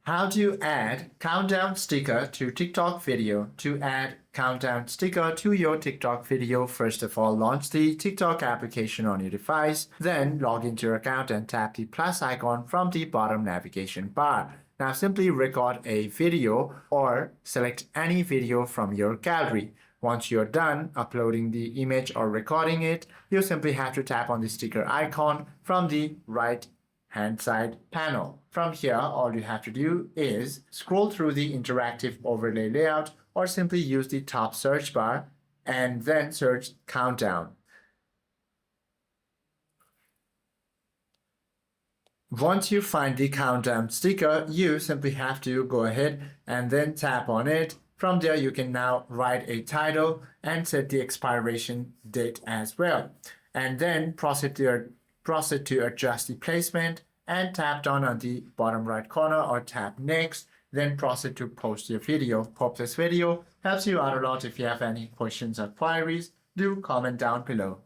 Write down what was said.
How to add countdown sticker to TikTok video. To add countdown sticker to your TikTok video, first of all, launch the TikTok application on your device. Then log into your account and tap the plus icon from the bottom navigation bar. Now simply record a video or select any video from your gallery. Once you're done uploading the image or recording it, you simply have to tap on the sticker icon from the right hand side panel. From here, all you have to do is scroll through the interactive overlay layout or simply use the top search bar and then search countdown. Once you find the countdown sticker, you simply have to go ahead and then tap on it. From there, you can now write a title and set the expiration date as well. And then proceed to adjust the placement and tap down on the bottom right corner or tap next. Then proceed to post your video. Hope this video helps you out a lot. If you have any questions or queries, do comment down below.